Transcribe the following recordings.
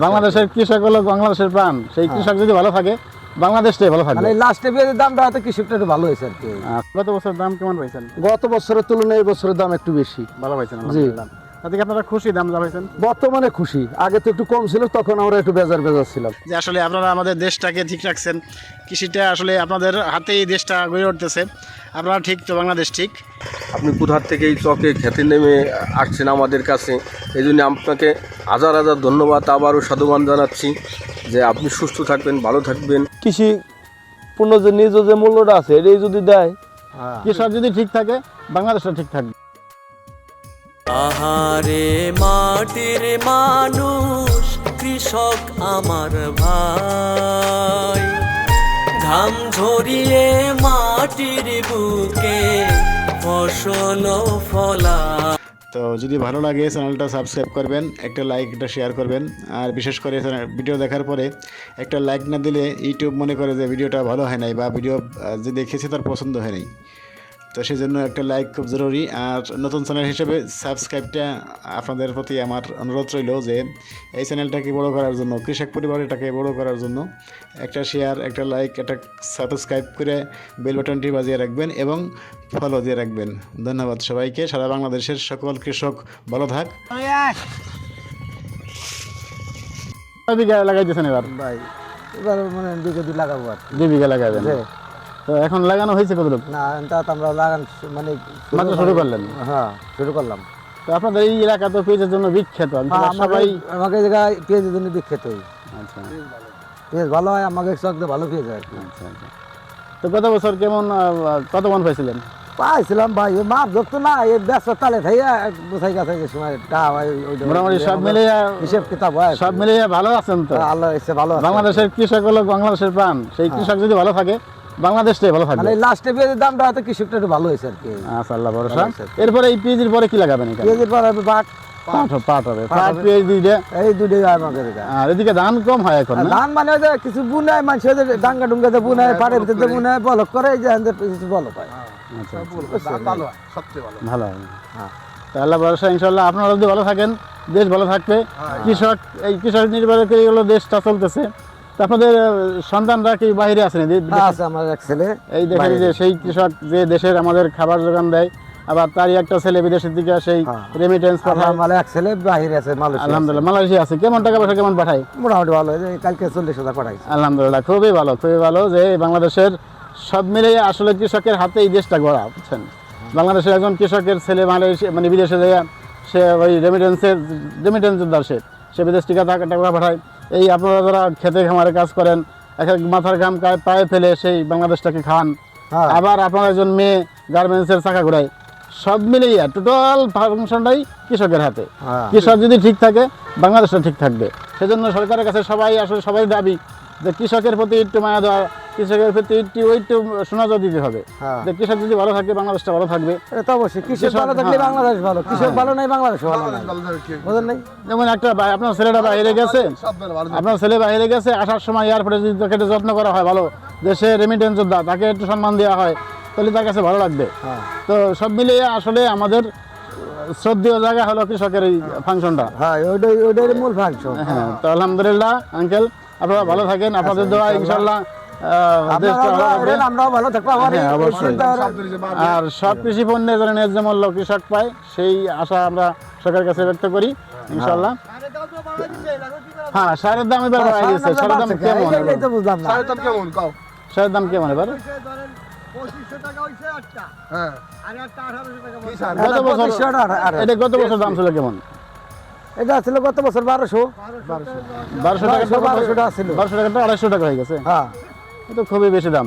বাংলাদেশের কৃষক হলো বাংলাদেশের প্রাণ। সেই কৃষক যদি ভালো থাকে বাংলাদেশটাই ভালো থাকবে। মানে লাস্টে পেঁয়াজের দামটা হয়তো কৃষকটা একটু ভালো হয়েছে আর কি। গত বছর দাম কেমন পাইছেন? গত বছরের তুলনায় এই বছরের দাম একটু বেশি। ভালো পাইছেন? জি। আলহামদুলিল্লাহ। তাতে কি আপনারা খুশি দাম যা পাইছেন? বর্তমানে খুশি, আগে তো একটু কম ছিল, তখন আমরা একটু বেজার ছিলাম। যে আসলে আপনারা আমাদের দেশটাকে ঠিক রাখছেন, কৃষিটা আসলে আপনাদের হাতেই দেশটা গড়ে উঠতেছে। আপনারা ঠিক তো বাংলাদেশ ঠিক। আপনি কোথার থেকে এই চকে খেতে নেমে আসছেন আমাদের কাছে, এই জন্য আপনাকে হাজার হাজার ধন্যবাদ, আবারও সাধুবাদ জানাচ্ছি যে আপনি সুস্থ থাকবেন, ভালো থাকবেন। কৃষি পণ্য যে নিজ যে মূল্যটা আছে এটাই যদি দেয়, কৃষক যদি ঠিক থাকে বাংলাদেশটা ঠিক থাকবে। আহারে মাটির মানুষ কৃষক আমার ভাই, ঘাম ঝরিয়ে মাটির বুকে ফসল ফলা। তো যদি ভালো লাগে চ্যানেলটা সাবস্ক্রাইব করবেন, একটা লাইক, একটা শেয়ার করবেন। আর বিশেষ করে ভিডিও দেখার পরে একটা লাইক না দিলে ইউটিউব মনে করে যে ভিডিওটা ভালো হয় নাই বা ভিডিও যে দেখেছে তার পছন্দ হয় নাই। তো সেই জন্য একটা লাইক খুব জরুরি। আর নতুন চ্যানেল হিসেবে সাবস্ক্রাইবটা আপনাদের প্রতি আমার অনুরোধ রইল যে এই চ্যানেলটাকে বড় করার জন্য, কৃষক পরিবারটাকে বড় করার জন্য একটা শেয়ার, একটা লাইক, একটা সাবস্ক্রাইব করে বেল বাটনটি বাজিয়ে রাখবেন এবং ফলো দিয়ে রাখবেন। ধন্যবাদ সবাইকে। সারা বাংলাদেশের সকল কৃষক ভালো থাক। কয় বিঘা লাগাইতেছেন এবার? ভাই এবার মানে 2 কেজি লাগাবো আর কি। 2 বিঘা লাগাবেন। তো এখন লাগানো হয়েছে কতটুকু? না তা তো আমরা লাগান মানে মাত্র শুরু করলেন? হ্যাঁ, শুরু করলাম। তো আপনাদের এই এলাকা তো পেঁয়াজের জন্য বিখ্যাত। সবাই আমাকে জায়গায় পেঁয়াজের জন্য বিখ্যাত। আচ্ছা, পেঁয়াজ ভালো হয়, আমাকে চকতে ভালো পেঁয়াজ হয় আর কি। আচ্ছা আচ্ছা। তো গত বছর কেমন কত মন পাইছিলেন? পাইছিলাম ভাই, মাপ ধরতো না, এই ব্যবসা তালে থাইয়া গোছাই গাছাই সময় মোটামুটি সব মিলিয়ে হিসেব কিতাব হয়, সব মিলিয়ে ভালো আছেন তো? আল্লাহ ইচ্ছে ভালো আছে। বাংলাদেশের কৃষক হলো বাংলাদেশের প্রাণ। সেই কৃষক যদি ভালো থাকে বাংলাদেশটাই ভালো থাকবে। মানে লাস্টে পেঁয়াজের দামটা হয়তো কৃষকটা একটু ভালো হয়েছে আর কি। আচ্ছা, আল্লাহ ভরসা। এরপরে এই পেঁয়াজের পরে কি লাগাবেন? পেঁয়াজের পর হবে পাট হবে। পাট, পেঁয়াজ দুইটা, এই দুটোই হয় আমাদের এটা। আর এদিকে ধান কম হয় এখন না? ধান মানে ওই যে কিছু বুনায়, মানুষ ওই যে ডাঙ্গা ডুঙ্গাতে বুনায়, পাড়ের ভিতরে বুনায়, বলক করে, এই যে আমাদের কিছু বলক হয়। আচ্ছা, ভালো হয়, সবচেয়ে ভালো। ভালো হবে। হ্যাঁ। তো আল্লাহ ভরসা, ইনশাল্লাহ আপনারা যদি ভালো থাকেন দেশ ভালো থাকবে। কৃষক, এই কৃষক নির্ভর করে হলো দেশটা চলতেছে। তো আপনাদের সন্তানরা কি বাইরে আছেন? আছে আমার এক ছেলে, এই দেখেন যে সেই কৃষক যে দেশের আমাদের খাবার যোগান দেয়, আবার তারই একটা ছেলে বিদেশের দিকে সেই রেমিটেন্স পাঠায়। আমার এক ছেলে বাইরে আছে, মালয়েশিয়া। আলহামদুলিল্লাহ, মালয়েশিয়া আছে। কেমন টাকা পয়সা কেমন পাঠায়? মোটামুটি ভালো, এই যে কালকে 40,000 পাঠাইছে। আলহামদুলিল্লাহ, খুবই ভালো, খুবই ভালো যে বাংলাদেশের সব মিলিয়ে আসলে কৃষকের হাতে এই দেশটা গড়া, বুঝছেন? বাংলাদেশের একজন কৃষকের ছেলে মালয়েশিয়া মানে বিদেশে যায়, সে ওই রেমিটেন্স যোদ্ধা, সে বিদেশ টিকা টাকা পাঠায়। এই আপনারা যারা খেতে খামারে কাজ করেন, এক মাথার ঘাম পায়ে ফেলে সেই বাংলাদেশটাকে খান। আবার আপনার একজন মেয়ে গার্মেন্টসের চাকা ঘোরায়। সব মিলিয়ে টোটাল ফাংশনটাই কৃষকের হাতে। কৃষক যদি ঠিক থাকে বাংলাদেশটা ঠিক থাকবে। সেজন্য সরকারের কাছে সবাই দাবি যে কৃষকের প্রতি একটু মায়া দেওয়া, কৃষকের প্রতি একটু শোনাজোর দিতে হবে। যে কৃষক যদি ভালো থাকে বাংলাদেশটা ভালো থাকবে। এটা অবশ্যই, কৃষক ভালো থাকলে বাংলাদেশ ভালো, কৃষক ভালো নাই বাংলাদেশ ভালো নাই, বুঝলেন নাই? যেমন একটা আপনার ছেলেটা বাইরে গেছে, আপনার ছেলে বাইরে গেছে, আসার সময় এয়ারপোর্টে যদি তাকে একটু যত্ন করা হয় ভালো, যে সে রেমিটেন্স যোদ্ধা, তাকে একটু সম্মান দেওয়া হয়, তাহলে তার কাছে ভালো লাগবে। তো সব মিলিয়ে আসলে আমাদের শ্রদ্ধেয় জায়গা হলো কৃষকের এই ফাংশনটা। হ্যাঁ, ওইটাই মূল ফাংশন। হ্যাঁ, তো আলহামদুলিল্লাহ আঙ্কেল, আপনারা ভালো থাকেন। আপনাদের দোয়া ইনশাল্লাহ আমরাও ভালো থাকবো। অবশ্যই। আর সব কৃষি পণ্যের যেন ন্যায্য মূল্য কৃষক পায়, সেই আশা আমরা সরকারের কাছে ব্যক্ত করি ইনশাল্লাহ। হ্যাঁ, সারের দাম এবার বাড়াই দিয়েছে। সারের দাম কেমন? বুঝলাম না সারের দাম কেমন এবার? গত বছর দাম ছিল কেমন? এটা ছিল গত বছর 1200 টাকা ছিল, 1200 টাকা 250 টাকা হয়ে গেছে। হ্যাঁ, এটা খুবই বেশি দাম।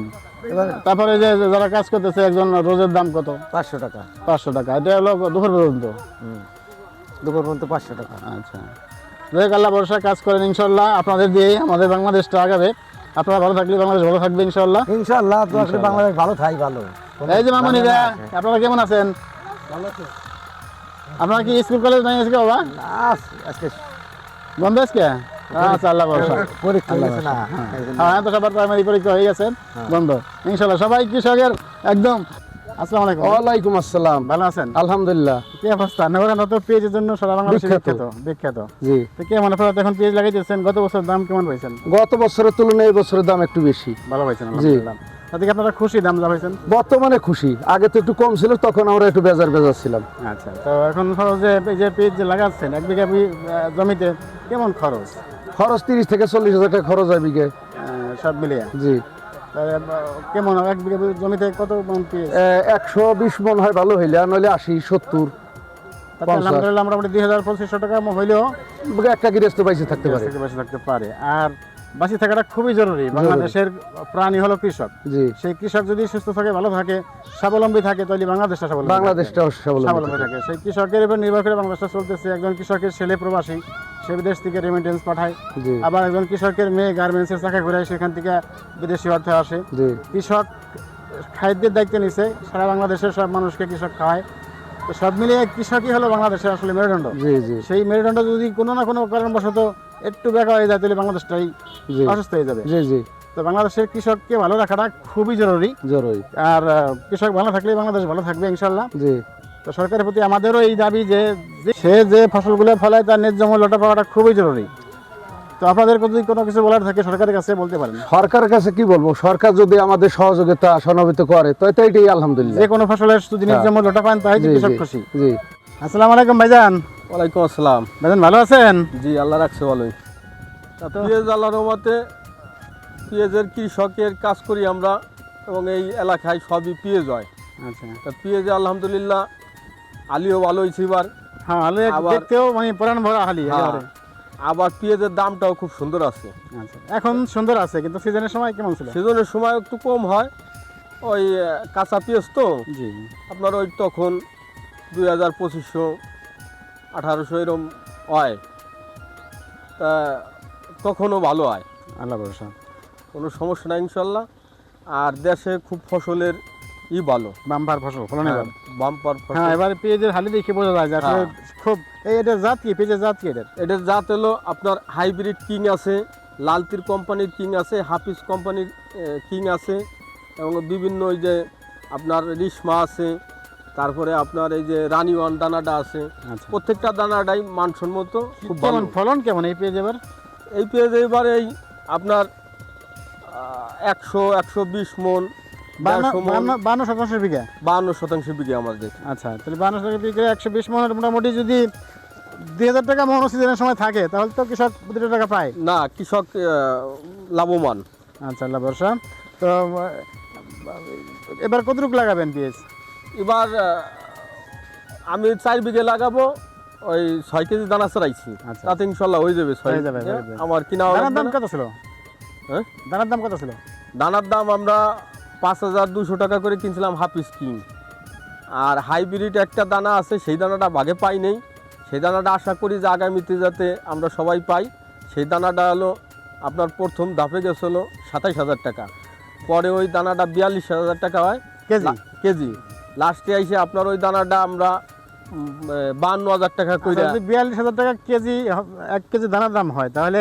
তারপরে যে যারা কাজ করতেছে, একজন রোজের দাম কত? 500 টাকা। 500 টাকা। এটা হলো দুপুর পর্যন্ত? দুপুর পর্যন্ত 500 টাকা। আচ্ছা, যাই হোক, আল্লাহ ভরসা কাজ করেন ইনশাল্লাহ। আপনাদের দিয়েই আমাদের বাংলাদেশটা আগাবে। আপনারা ভালো থাকলে বাংলাদেশ ভালো থাকবে ইনশাল্লাহ। ইনশাআল্লাহ বাংলাদেশ ভালো থাই ভালো। এই যে মামুনিরা, আপনারা কেমন আছেন? আপনারা কি স্কুল কলেজ নাই আজকে? বাবা আজকে বন্ধ আজকে? আচ্ছা, আল্লাহ ভরসা। পরীক্ষা হয়েছে না? হ্যাঁ, তো সবার প্রাইমারি পরীক্ষা হয়ে গেছে, বন্ধ ইনশাল্লাহ। সবাই কৃষকের একদম আসসালামু আলাইকুম। ওয়ালাইকুম আসসালাম। ভালো আছেন? আলহামদুলিল্লাহ। কি অবস্থা? নগরানা তো পেঁয়াজের জন্য সারা বাংলাদেশে বিখ্যাত। বিখ্যাত। জি, তো কেমন আপনারা এখন পেঁয়াজ লাগাইতেছেন? গত বছর দাম কেমন পাইছেন? গত বছরের তুলনায় এই বছরের দাম একটু বেশি। ভালো পাইছেন আলহামদুলিল্লাহ। তাতে কি আপনারা খুশি দাম যা পাইছেন? বর্তমানে খুশি, আগে তো একটু কম ছিল, তখন আমরা একটু বেজার ছিলাম। আচ্ছা, তো এখন ধরো যে এই যে পেঁয়াজ যে লাগাচ্ছেন 1 বিঘা জমিতে কেমন খরচ খরচ 30 থেকে 40 হাজার টাকা খরচ হয় বিঘে। সব মিলিয়ে? জি, কেমন 1 বিঘা জমিতে কত মন পেঁয়াজ? 120 মন হয় ভালো হইলে, আর নইলে 80, 70। তাতে আলহামদুলিল্লাহ মোটামুটি 2500 টাকা হইলেও একটা গৃহস্থ বাইসে থাকতে পারে। বেঁচে থাকতে পারে। আর বাঁচি থাকাটা খুবই জরুরি। বাংলাদেশের প্রাণী হলো কৃষক। জি, সেই কৃষক যদি সুস্থ থাকে, ভালো থাকে, স্বাবলম্বী থাকে, তাহলে বাংলাদেশটা বাংলাদেশটাও স্বাবলম্বী থাকে। সেই কৃষকের উপর নির্ভর করে বাংলাদেশটা চলতেছে। একজন কৃষকের ছেলে প্রবাসী, সে বিদেশ থেকে রেমিটেন্স পাঠায়। জি, আবার একজন কৃষকের মেয়ে গার্মেন্টসের চাকা ঘুরায়, সেখান থেকে বিদেশি অর্থ আসে। জি, কৃষক খাদ্যের দায়িত্ব নিছে, সারা বাংলাদেশের সব মানুষকে কৃষক খাওয়ায়। তো সব মিলিয়ে কৃষকই হলো বাংলাদেশের আসলে মেরুদণ্ড। জি, জি, সেই মেরুদণ্ড যদি কোনো না কোনো কারণবশত একটু বেঁকা হয়ে যায়, তাহলে বাংলাদেশটাই জি, অসুস্থ হয়ে যাবে। জি, জি, তো বাংলাদেশের কৃষককে ভালো রাখাটা খুবই জরুরি। জরুরি। আর কৃষক ভালো থাকলে বাংলাদেশ ভালো থাকবে ইনশাল্লাহ। জি, তো সরকারের প্রতি আমাদেরও এই দাবি যে সে যে ফসলগুলো ফলায় তার ন্যায্য মূল্যটা পাওয়াটা খুবই জরুরি। তো আপনাদের যদি কোনো কিছু বলার থাকে সরকারের কাছে বলতে পারেন। সরকারের কাছে কি বলবো, সরকার যদি আমাদের সহযোগিতা সহযোগিত করে তো এটাই আলহামদুলিল্লাহ। যে কোনো ফসলের যদি ন্যায্য মূল্যটা পান তাই জি, কৃষক জি, খুশি। জি। আসসালামু আলাইকুম ভাইজান। ওয়ালাইকুম আসসালাম। ভাইজান ভালো আছেন? জি, আল্লাহ রাখছে ভালোই। পেঁয়াজ আল্লাহর রহমতে পেঁয়াজের কৃষকের কাজ করি আমরা, এবং এই এলাকায় সবই পেঁয়াজ হয়। আচ্ছা, তা পেঁয়াজে আলহামদুলিল্লাহ আলিও ভালো হয়েছে এবার। হ্যাঁ, আলে আবার- দেখতেও মানে পুরান ভরা হালি হ্যাঁ, একেবারে। আবার পেঁয়াজের দামটাও খুব সুন্দর আছে। আচ্ছা, এখন সুন্দর আছে, কিন্তু সিজনের সময় কেমন ছিল? সিজনের সময় একটু কম হয়, ওই কাঁচা পেঁয়াজ তো জি, আপনার ওই তখন 2000, 2500, 1800 এরকম হয়। তা তখনও ভালো হয়, আল্লাহ ভরসা। কোনো সমস্যা নাই ইনশাল্লাহ। আর দেশে খুব ফসলের ভালো, বাম্পার ফসল ফলন এবার। বাম্পার হ্যাঁ, ফসল। এবার পেঁয়াজের হালি দেখে বোঝা যায় যে আসলে হ্যাঁ। খুব এটার জাত কি, পেঁয়াজের জাত কি এটার? এটার জাত হলো আপনার হাইব্রিড কিং আছে, লালতির কোম্পানির কিং আছে, হাফিজ কোম্পানির কিং আছে, এবং বিভিন্ন ওই যে আপনার রিশমা আছে, তারপরে আপনার এই যে রানিওয়ান দানাটা আছে। আচ্ছা, প্রত্যেকটা দানাটাই মানসম্মত, খুব ভালো। কেমন ফলন কেমন এই পেঁয়াজ এবার? এই পেঁয়াজ এবার এই আপনার 100-120 মন, 150 মন, 52% বিঘা। 52% বিঘে আমাদের। আচ্ছা, তাহলে 52% বিঘা 120 মনের মোটামুটি যদি 2000 টাকা মন সিজনের সময় থাকে, তাহলে তো কৃষক 2 টাকা পায়। না, কৃষক লাভবান। আচ্ছা, আল্লাহ ভরসা। তো এবার কতটুকু লাগাবেন পেঁয়াজ? এবার আমি 4 বিঘে লাগাবো, ওই 6 কেজি দানা চড়াইছি। আচ্ছা। তাতে ইনশাল্লাহ হয়ে যাবে 6 হয়ে যাবে, হয়ে যাবে। আমার কিনা দানার দাম কত ছিল? হ্যাঁ? দানার দাম কত ছিল? দানার দাম আমরা 5200 টাকা করে কিনছিলাম হাফিজ কিং। আর হাইব্রিড একটা দানা আছে, সেই দানাটা ভাগে পাই নেই। সেই দানাটা আশা করি যে আগামীতে যাতে আমরা সবাই পাই। সেই দানাটা হলো আপনার প্রথম ধাপে গেছিলো 27000 টাকা, পরে ওই দানাটা 42000 টাকা হয় কেজি? কেজি। লাস্টে আইসে আপনার ওই দানাটা আমরা 52000 টাকা করে। আচ্ছা, যদি 42000 টাকা কেজি 1 কেজি দানার দাম হয়, তাহলে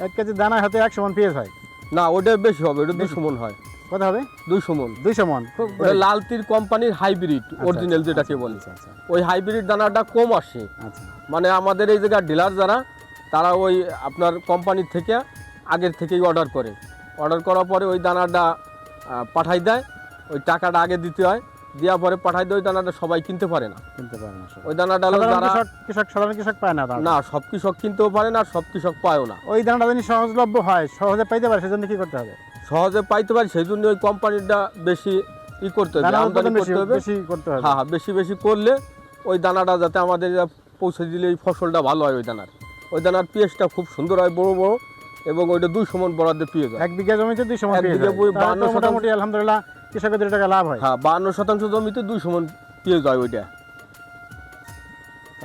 1 কেজি দানা হতে 100 মন পেঁয়াজ হয়। না, ওটা বেশি হবে, ওটা 200 মন হয়। কত হবে? 200 মন। 200 মন। খুব ওটা লালতির কোম্পানির হাইব্রিড অরিজিনাল যেটাকে বলে। আচ্ছা, আচ্ছা, ওই হাইব্রিড দানাটা কম আসে, আচ্ছা, মানে আমাদের এই জায়গার ডিলার যারা, তারা ওই আপনার কোম্পানির থেকে আগের থেকেই অর্ডার করে। অর্ডার করার পরে ওই দানাটা পাঠাই দেয়, ওই টাকাটা আগে দিতে হয়, দেওয়ার পরে পাঠাই দেয়। ওই দানাটা সবাই কিনতে পারে না। কিনতে পারে না সব। ওই দানাটা হলো যারা, সাধারণ কৃষক পায় না দানা। না সব কৃষক কিনতেও পারে না, সব কৃষক পায়ও না। ওই দানাটা যদি সহজলভ্য হয়, সহজে পাইতে পারে, সেজন্য কি করতে হবে? সহজে পাইতে পারে, সেই জন্য ওই কোম্পানিটা বেশি করতে হবে, দানার আমদানি উৎপাদন করতে হবে। বেশি করতে হবে। হ্যাঁ, বেশি বেশি করলে ওই দানাটা যাতে আমাদের পৌঁছে দিলে এই ফসলটা ভালো হয়। ওই দানার পেঁয়াজটা খুব সুন্দর হয়, বড় বড়, এবং ওইটা 200 মন বরাদ্দে পেঁয়াজ হয়। 1 বিঘা জমিতে 200 মন 1 পেঁয়াজ বিঘা হয়। বই তাহলে তো 52% মোটামুটি আলহামদুলিল্লাহ কৃষকের 2 টাকা লাভ হয়। হ্যাঁ, 52% জমিতে 200 মন পেঁয়াজ হয় ওইটা।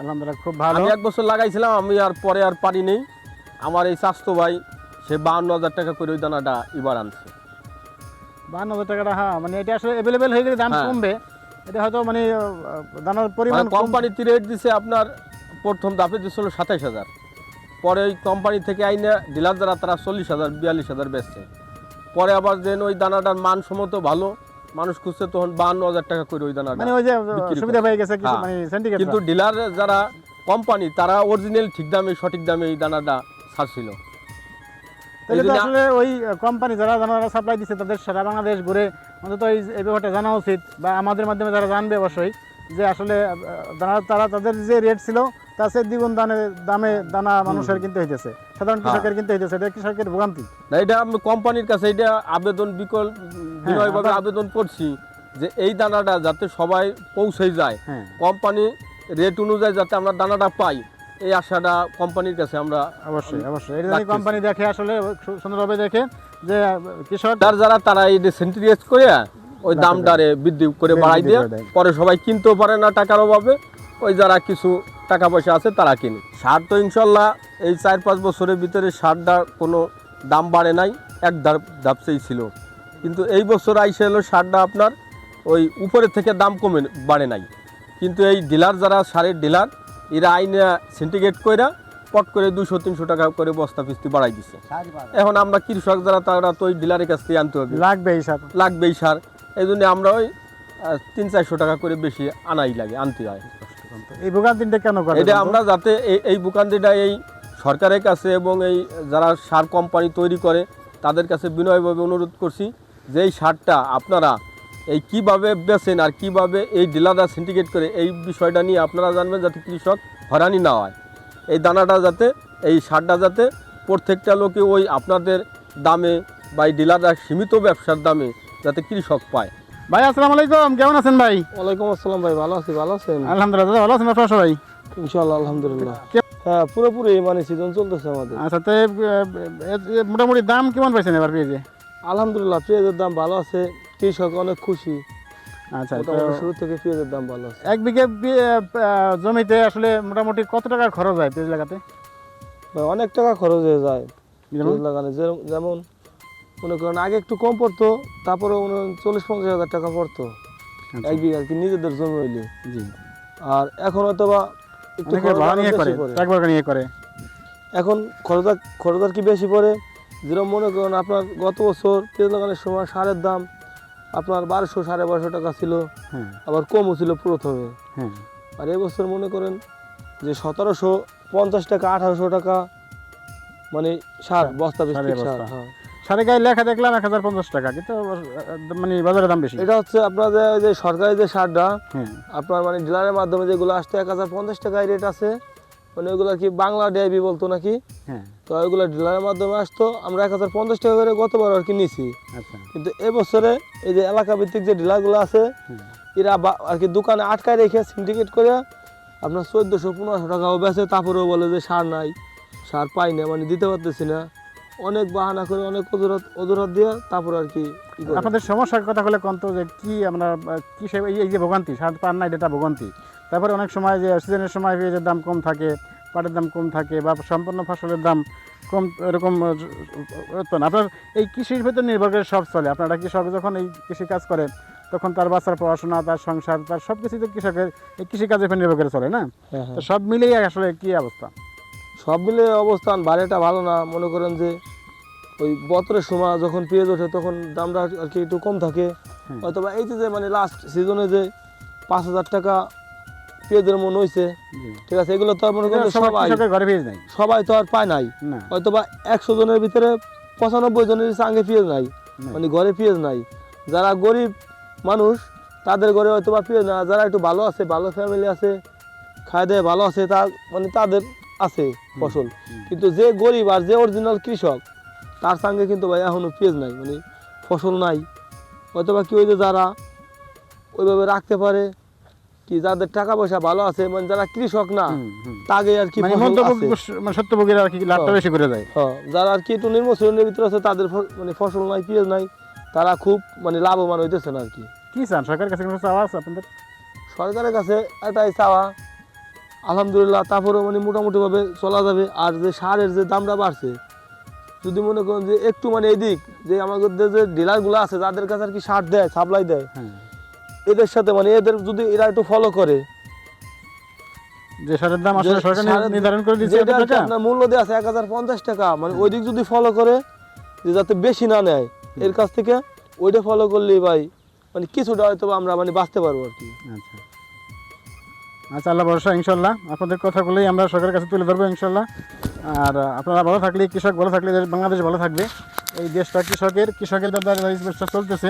আলহামদুলিল্লাহ, খুব ভালো। আমি 1 বছর লাগাইছিলাম, আমি আর পরে আর পারি নেই। আমার এই চাচতো ভাই, সে 52000 টাকা করে ওই দানাটা এবার আনছে। 52,000 টাকাটা, হ্যাঁ, মানে এটা আসলে অ্যাভেলেবেল হয়ে গেলে দাম হ্যাঁ। কমবে। এটা হয়তো মানে দানার পরিমাণ কম। কোম্পানি রেট দিছে আপনার প্রথম ধাপে দিছিল 27000, পরে ওই কোম্পানি থেকে আইনে ডিলার যারা, তারা 40000, 42000 বেচছে। পরে আবার যেন ওই দানাটার মানসম্মত ভালো, মানুষ খুঁজছে তখন 52,000 টাকা করে ওই দানাটা। মানে ওই যে বিক্রি সুবিধা করছে। পেয়ে গেছে কিছু হ্যাঁ। মানে সিন্ডিকেট, কিন্তু ডিলার যারা কোম্পানি তারা অরিজিনাল ঠিক দামে সঠিক দামে এই দানাটা ছাড়ছিল। তাহলে এই তো জন্য- আসলে ওই কোম্পানি যারা সাপ্লাই দিচ্ছে তাদের সারা বাংলাদেশ ঘুরে অন্তত এই ব্যাপারটা জানা উচিত, বা আমাদের মাধ্যমে যারা জানবে অবশ্যই, যে আসলে তারা তাদের যে রেট ছিল তার চেয়ে দ্বিগুণ দামে দানা মানুষের কিনতে হইতেছে, সাধারণ কৃষকের কিনতে হইতেছে, এটা কৃষকের ভোগান্তি। না, এটা আমি কোম্পানির কাছে এটা আবেদন বিনয়ভাবে আবেদন করছি যে এই দানাটা যাতে সবাই পৌঁছে যায়, হ্যাঁ কোম্পানি রেট অনুযায়ী যাতে আমরা দানাটা পাই, এই আশাটা কোম্পানির কাছে আমরা। অবশ্যই অবশ্যই এটা যদি রাখতেছি। কোম্পানি দেখে আসলে সুন্দরভাবে দেখে যে কৃষক যারা তারা এই সেন্ট্রিগেজ করে ওই দামটারে বৃদ্ধি করে বাড়াই দিয়ে করে দেয়। পরে সবাই কিনতেও পারে না টাকার অভাবে, ওই যারা কিছু টাকা পয়সা আছে তারা কিনে। সার তো ইনশাল্লাহ এই 4-5 বছরের ভিতরে সারটা কোনো দাম বাড়ে নাই, এক ধাপসেই ছিল। কিন্তু এই বছর আইসে এলো সারটা আপনার ওই উপরের থেকে দাম কমে বাড়ে নাই, কিন্তু এই ডিলার যারা সারের ডিলার এরা আইনে সিন্ডিকেট কইরা পট করে 200-300 টাকা করে বস্তা পিস্তি বাড়াই দিচ্ছে। এখন আমরা কৃষক যারা তারা তো ওই ডিলারের কাছ থেকে আনতে হবে, লাগবে এই সার। লাগবেই সার, এই জন্য আমরা ওই 300-400 টাকা করে বেশি আনাই লাগে, আনতে হয়। এই ভোগান্তিটা কেন করে? এটা আমরা যাতে এই ভোগান্তিটা এই সরকারের কাছে এবং এই যারা সার কোম্পানি তৈরি করে তাদের কাছে বিনয়ভাবে অনুরোধ করছি যে এই সারটা আপনারা এই কিভাবে বেচেন আর কিভাবে এই ডিলাররা সিন্ডিকেট করে, এই বিষয়টা নিয়ে আপনারা জানবেন যাতে কৃষক হয়রানি না হয়। এই দানাটা যাতে, এই সারটা যাতে প্রত্যেকটা লোকে ওই আপনাদের দামে বা এই ডিলাররা সীমিত ব্যবসার দামে যাতে কৃষক পায়। ভাই আসসালামু আলাইকুম, কেমন আছেন ভাই? ওয়ালাইকুম আসসালাম ভাই, ভালো আছি। ভালো আছেন? আলহামদুলিল্লাহ দাদা, ভালো আছেন আপনারা সবাই? ইনশাআল্লাহ আলহামদুলিল্লাহ। হ্যাঁ, পুরোপুরি মানে সিজন চলতেছে আমাদের। আচ্ছা, তো মোটামুটি দাম কেমন পাইছেন এবার পেঁয়াজে? আলহামদুলিল্লাহ পেঁয়াজের দাম ভালো আছে, কৃষক অনেক খুশি। আচ্ছা, তো মোটামুটি শুরু থেকে পেঁয়াজের দাম ভালো আছে। এক বিঘে জমিতে আসলে মোটামুটি কত টাকা খরচ হয় পেঁয়াজ লাগাতে? ভাই অনেক টাকা খরচ হয়ে যায় যেমন? পেঁয়াজ লাগানো। যেমন মনে করেন আগে একটু কম পড়তো, তারপরে 40-50 হাজার টাকা পড়তো আচ্ছা, এক বিঘা আর কি, নিজেদের জমি হইলে। জি। আর এখন হয়তো বা একটু অনেকে খরচ ভাড়া আরো নিয়ে বেশি করে, পড়ে। একবার নিয়ে করে। এখন খরচ আর কি বেশি পড়ে। যেরকম মনে করেন আপনার গত বছর পেঁয়াজ লাগানোর সময় সারের দাম আপনার 1200-1250 টাকা ছিল, হ্যাঁ আবার কমও ছিল প্রথমে। হ্যাঁ। আর এবছর মনে করেন যে 1750 টাকা 1800 টাকা মানে সার বস্তা সারের ভিত্তিক সার। বস্তা। হ্যাঁ, সাড়ে গায়ে লেখা দেখলাম 1050 টাকা, কিন্তু মানে বাজারের দাম বেশি। এটা হচ্ছে আপনাদের ওই যে সরকারি যে সারটা হ্যাঁ আপনার মানে ডিলারের মাধ্যমে যেগুলো আসতো 1050 টাকায় রেট আছে, মানে ওইগুলো কি বাংলা ডিআইবি বলতো নাকি, হ্যাঁ। তো ওইগুলো ডিলারের মাধ্যমে আসতো। আমরা 1050 টাকা করে গতবার আর কি নিছি। আচ্ছা, কিন্তু এবছরে এই যে এলাকা ভিত্তিক যে ডিলারগুলো আছে হুম, এরা আর কি দোকানে আটকায় রেখে সিন্ডিকেট করে আপনার 1400-1500 টাকাও বেচে, তারপরেও বলে যে সার নাই, সার পাই না, মানে দিতে পারতেছি না, অনেক বাহানা করে অনেক অজুহাত দিয়ে তারপর আর কি ই করে। আপনাদের সমস্যার কথা বলে কন্ত যে কি আমরা কি এই যে ভোগান্তি, সার পান না এটা ভোগান্তি। তারপরে অনেক সময় যে সিজনের সময় পেঁয়াজের দাম কম থাকে, পাটের দাম কম থাকে, বা সম্পূর্ণ ফসলের দাম কম, এরকম উৎপন্ন। আপনার এই কৃষির ভেতর নির্ভর করে সব চলে। আপনারা কৃষক যখন এই কৃষি কাজ করে তখন তার বাচ্চার পড়াশোনা, তার সংসার, তার সব কিছু তো কৃষকের এই কৃষিকাজের উপর নির্ভর করে চলে না? হ্যাঁ, হ্যাঁ। তো সব মিলিয়ে আসলে কি অবস্থা? সব মিলে অবস্থান বাড়িটা ভালো না। মনে করেন যে ওই বছরের সময় যখন পেঁয়াজ ওঠে তখন দামটা আর কি একটু কম থাকে, হুম। অথবা এই যে মানে লাস্ট সিজনে যে 5000 টাকা পেঁয়াজের মন হয়েছে, ঠিক আছে, এগুলো তো আর মনে করেন যে সবাই কৃষকের ঘরে পেঁয়াজ নাই সবাই তো আর পায় নাই। না, হয়তোবা 100 জনের ভিতরে 95 জনের সঙ্গে পেঁয়াজ নাই, না। মানে ঘরে পেঁয়াজ নাই। যারা গরিব মানুষ তাদের ঘরে হয়তোবা পেঁয়াজ না, যারা একটু ভালো আছে, ভালো ফ্যামিলি আছে, খায় দেয় ভালো আছে, তা মানে তাদের আছে ফসল। কিন্তু যে গরিব আর যে অরিজিনাল কৃষক তার সঙ্গে কিন্তু ভাই এখনো পেঁয়াজ নাই, মানে ফসল নাই। হয়তোবা কি ওই যে যারা ওইভাবে রাখতে পারে, কি যাদের টাকা পয়সা ভালো আছে, মানে যারা কৃষক না তাকে আর কি মানে ফসল মধ্যভোগী, আছে। মানে সত্যভোগীরা আর কি লাভটা হ্যাঁ। বেশি করে দেয়। হ্যাঁ, যারা আর কি একটু নিম্ন শ্রেণীর ভিতরে আছে তাদের মানে ফসল নাই, পেঁয়াজ নাই, তারা খুব মানে লাভবান হইতেছে না আর কি। কি চান সরকারের কাছে? কোনো চাওয়া আছে আপনাদের? সরকারের কাছে এটাই চাওয়া আলহামদুলিল্লাহ, তারপরেও মানে মোটামুটিভাবে চলা যাবে। আর যে সারের যে দামটা বাড়ছে, যদি মনে করেন যে একটু মানে এদিক যে আমাদের যে ডিলারগুলো আছে যাদের কাছে আর কি সার দেয়, সাপ্লাই দেয়, হ্যাঁ, এদের সাথে মানে এদের যদি এরা একটু ফলো করে, যে সারের দাম আসলে যে সরকার সারের- নির্ধারণ করে দিচ্ছে যেটা আর কি টাকা। আপনার মূল্য দেওয়া আছে 1050 টাকা, মানে ওই দিক যদি ফলো করে যে যাতে বেশি না নেয় এর কাছ থেকে, ওইটা ফলো করলেই ভাই মানে কিছুটা হয়তো আমরা মানে বাঁচতে পারবো আর কি। আচ্ছা আচ্ছা, আল্লাহ ভরসা, ইনশাল্লাহ আপনাদের কথাগুলোই আমরা সরকারের কাছে তুলে ধরবো ইনশাল্লাহ। আর আপনারা ভালো থাকলে, কৃষক ভালো থাকলে বাংলাদেশ ভালো থাকবে। এই দেশটা কৃষকের দ্বারা দেশটা চলতেছে,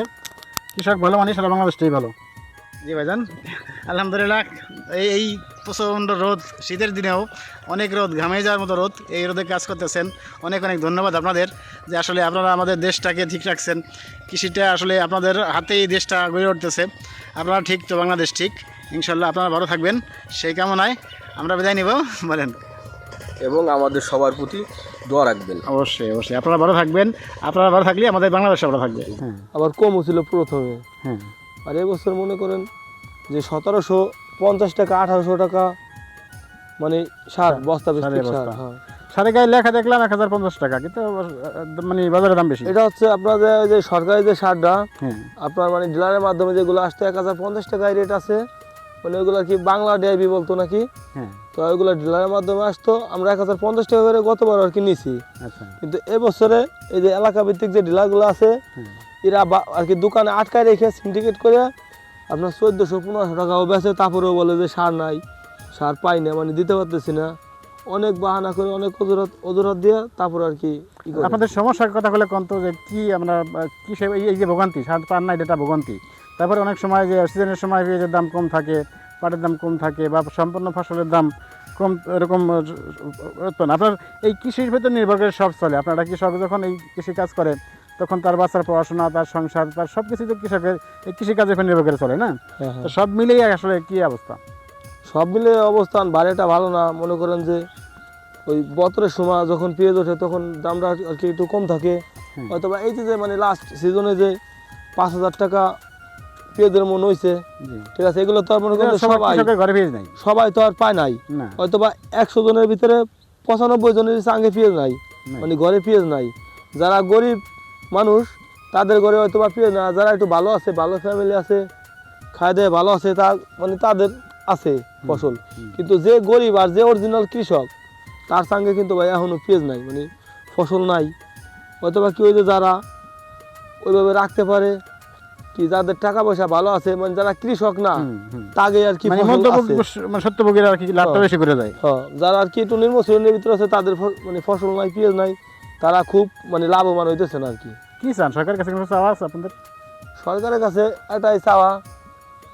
কৃষক ভালো মানে সারা বাংলাদেশটাই ভালো। জি ভাইজান, আলহামদুলিল্লাহ। এই প্রচণ্ড রোদ, শীতের দিনেও অনেক রোদ, ঘামে যাওয়ার মতো রোদ, এই রোদে কাজ করতেছেন। অনেক অনেক ধন্যবাদ আপনাদের, যে আসলে আপনারা আমাদের দেশটাকে ঠিক রাখছেন। কৃষিটা আসলে আপনাদের হাতেই দেশটা গড়ে উঠতেছে। আপনারা ঠিক তো বাংলাদেশ ঠিক, ইনশাল্লাহ আপনারা ভালো থাকবেন সেই কামনায় আমরা বিদায় নিব। বলেন। এবং আমাদের সবার প্রতি দোয়া রাখবেন। অবশ্যই অবশ্যই, আপনারা ভালো থাকবেন। আপনারা ভালো থাকলে আমাদের বাংলাদেশ ভালো থাকবে। হ্যাঁ আবার কমও ছিল প্রথমে, হ্যাঁ। আর এবছর মনে করেন যে 1750 টাকা 1800 টাকা মানে সার বস্তা সারের ভিত্তিক সার। বস্তা। হ্যাঁ, সারে গায়ে লেখা দেখলাম 1050 টাকা, কিন্তু মানে বাজারের দাম বেশি। এটা হচ্ছে আপনাদের যে সরকারি যে সারটা হ্যাঁ আপনার মানে ডিলারের মাধ্যমে যেগুলো আসতো 1050 টাকায় রেট আছে, মানে ওইগুলো কি বাংলা ডিআইবি বলতো নাকি, হ্যাঁ। তো ওইগুলো ডিলারের মাধ্যমে আসতো। আমরা 1050 টাকা করে গতবার আর কি নিছি। আচ্ছা। কিন্তু এবছরে এই যে এলাকা ভিত্তিক যে ডিলারগুলো আছে হ্যাঁ। এরা আর কি দোকানে আটকায় রেখে সিন্ডিকেট করে আপনার 1400-1500 টাকাও বেচে, তারপরেও বলে যে সার নাই, সার পাই না, মানে দিতে পারতেছি না, অনেক বাহানা করে অনেক অজুহাত দিয়ে তারপর আর কি ই করে। আপনাদের সমস্যার কথা বলে কন্ত যে কি আমরা কি এই যে ভোগান্তি, সার পান না, এটা ভোগান্তি। তারপরে অনেক সময় যে সিজনের সময় পেঁয়াজের দাম কম থাকে, পাটের দাম কম থাকে, বা সম্পূর্ণ ফসলের দাম কম, এরকম উৎপন্ন। আপনার এই কৃষির ভেতর নির্ভর করে সব চলে। আপনারা কৃষক যখন এই কৃষি কাজ করে তখন তার বাচ্চার পড়াশোনা, তার সংসার, তার সব কিছু তো কৃষকের এই কৃষিকাজের উপর নির্ভর করে চলে না। হ্যাঁ, হ্যাঁ। তো সব মিলিয়ে আসলে কি অবস্থা? সব মিলে অবস্থান বাড়িটা ভালো না। মনে করেন যে ওই বছরের সময় যখন পেঁয়াজ ওঠে তখন দামটা আর কি একটু কম থাকে, হয়তো বা এই যে মানে লাস্ট সিজনে যে 5000 টাকা পেঁয়াজের মন হয়েছে, জি। ঠিক আছে, এগুলো তো আর মনে করেন সবাই সবাই কৃষকের ঘরে পেঁয়াজ নাই সবাই তো আর পায় নাই। না। হয়তো বা 100 জনের ভিতরে 95 জনের সঙ্গে পেঁয়াজ নাই, নাই। মানে ঘরে পেঁয়াজ নাই। যারা গরিব মানুষ তাদের ঘরে হয়তো বা পেঁয়াজ না, যারা একটু ভালো আছে, ভালো ফ্যামিলি আছে, খায় দেয় ভালো আছে, তা মানে তাদের আছে ফসল। কিন্তু যে গরিব আর যে অরিজিনাল কৃষক তার সঙ্গে কিন্তু ভাই এখনো পেঁয়াজ নাই, মানে ফসল নাই। হয়তো বা কি ওই যে যারা ওইভাবে রাখতে পারে, কি যাদের টাকা পয়সা ভালো আছে, মানে যারা কৃষক না তাকে আর কি মানে ফসল আছে। মানে সত্যভোগীরা আর কি লাভটা বেশি করে যায়। হ্যাঁ, যারা আর কি একটু নিম্ন শ্রেণীর ভিতরে আছে তাদের মানে ফসল নাই, পেঁয়াজ নাই, তারা খুব মানে লাভবান হইতেছে না আর কি। কি চান সরকারের কাছে, কোনো চাওয়া আছে আপনাদের? সরকারের কাছে এটাই চাওয়া,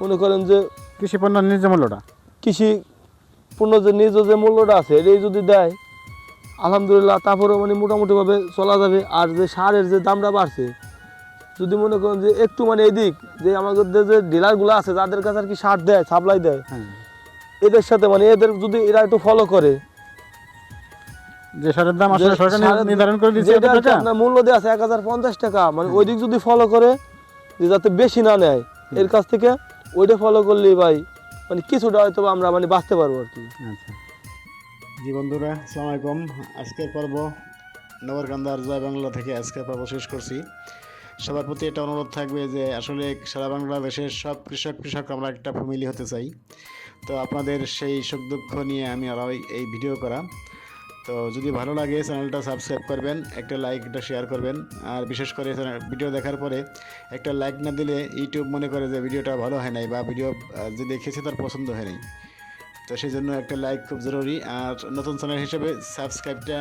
মনে করেন যে কৃষি পণ্য ন্যায্য মূল্যটা, কৃষি পণ্য যে নিজ যে মূল্যটা আছে এটাই যদি দেয় আলহামদুলিল্লাহ, তারপরেও মানে মোটামুটিভাবে চলা যাবে। আর যে সারের যে দামটা বাড়ছে, যদি মনে করেন যে একটু মানে এদিক যে আমাদের যে ডিলারগুলো আছে যাদের কাছে আর কি সার দেয়, সাপ্লাই দেয়, হ্যাঁ, এদের সাথে মানে এদের যদি এরা একটু ফলো করে, যে সারের দাম আসলে সরকার নির্ধারণ করে দিচ্ছে যেটা আর কি আপনার মূল্য দেওয়া আছে 1050 টাকা, মানে ওই দিক যদি ফলো করে যে যাতে বেশি না নেয় এর কাছ থেকে, ওইটা ফলো করলেই ভাই মানে কিছুটা হয়তো আমরা মানে বাঁচতে পারবো আর কি। আচ্ছা। জি বন্ধুরা, আসসালামু আলাইকুম। আজকের পর্ব নগরকান্দার জয় বাংলা থেকে আজকের পর্ব শেষ করছি। সবার প্রতি একটা অনুরোধ থাকবে যে আসলে সারা বাংলাদেশের সব কৃষক আমরা একটা ফ্যামিলি হতে চাই। তো আপনাদের সেই সুখ দুঃখ নিয়ে আমি আরও এই ভিডিও করা। তো যদি ভালো লাগে চ্যানেলটা সাবস্ক্রাইব করবেন, একটা লাইক, একটা শেয়ার করবেন। আর বিশেষ করে ভিডিও দেখার পরে একটা লাইক না দিলে ইউটিউব মনে করে যে ভিডিওটা ভালো হয় নাই, বা ভিডিও যে দেখেছে তার পছন্দ হয় নাই। তো সেই জন্য একটা লাইক খুব জরুরি। আর নতুন চ্যানেল হিসেবে সাবস্ক্রাইবটা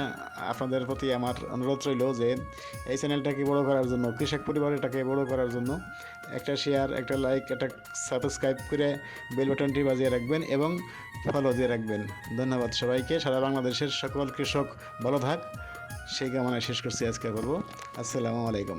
আপনাদের প্রতি আমার অনুরোধ রইল যে এই চ্যানেলটাকে বড় করার জন্য, কৃষক পরিবারটাকে বড় করার জন্য একটা শেয়ার, একটা লাইক, একটা সাবস্ক্রাইব করে বেল বাটনটি বাজিয়ে রাখবেন এবং ফলো দিয়ে রাখবেন। ধন্যবাদ সবাইকে। সারা বাংলাদেশের সকল কৃষক ভালো থাক সেই কামনায় শেষ করছি আজকে করবো। আসসালামু আলাইকুম।